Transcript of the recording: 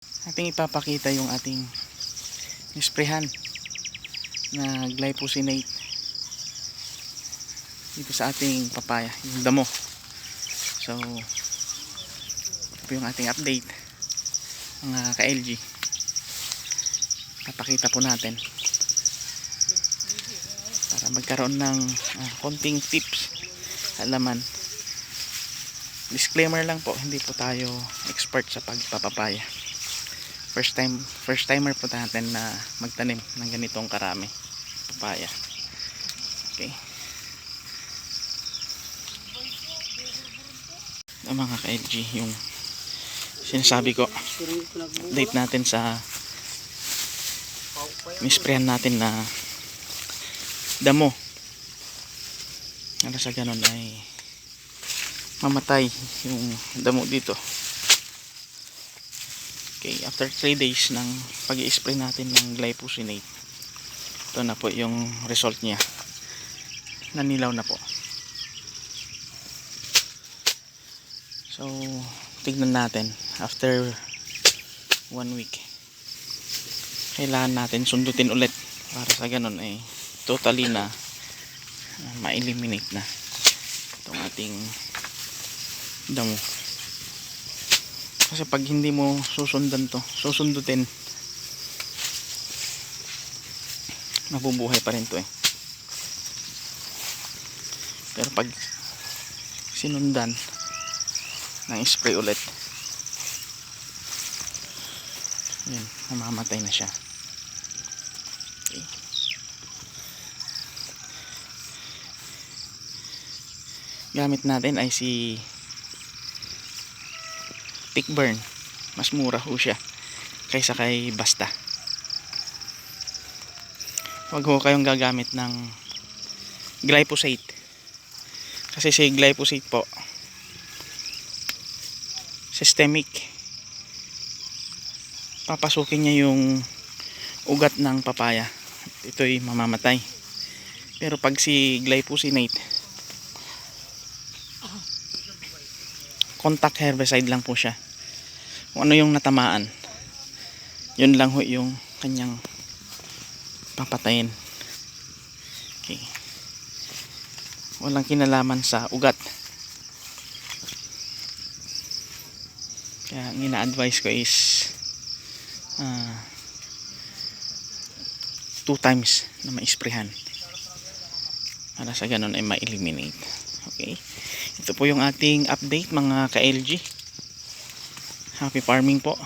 ating ipapakita yung ating nisprehan na glyphosate dito sa ating papaya, yung damo. So ito po yung ating update mga ka-LG. Papakita po natin para magkaroon ng konting tips sa laman. Disclaimer lang po, hindi po tayo expert sa pagpapapaya. First timer po natin na magtanim ng ganitong karami papaya. Okay. Mga ka-LG, yung sinasabi ko, update natin sa misprayan natin na damo. Ano sa ganun ay mamatay yung damo dito. Okay, after 3 days ng pag-i-spray natin ng glyphosate, ito na po yung result niya. Nanilaw na po. So, tignan natin after 1 week. Kailangan natin sundutin ulit para sa ganun ay totally na ma-eliminate na itong ating damo. Kasi pag hindi mo susundutin, mabubuhay pa rin to eh. Pero pag sinundan ng spray ulit, yun, mamamatay na siya. Okay. Gamit natin ay si Tickburn. Mas mura ho siya kaysa kay Basta. Huwag ho kayong gagamit ng glyphosate, kasi si glyphosate po systemic, papasukin niya yung ugat ng papaya, ito'y mamamatay. Pero pag si glyphosate, contact herbicide lang po siya. Kung ano yung natamaan, yun lang ho yung kanyang papatayin. Okay. Walang kinalaman sa ugat. Kaya ang ina-advise ko is 2 times na ma-sprayhan para sa ganun ay ma-eliminate. Okay. Ito po yung ating update mga ka-LG. Happy farming po.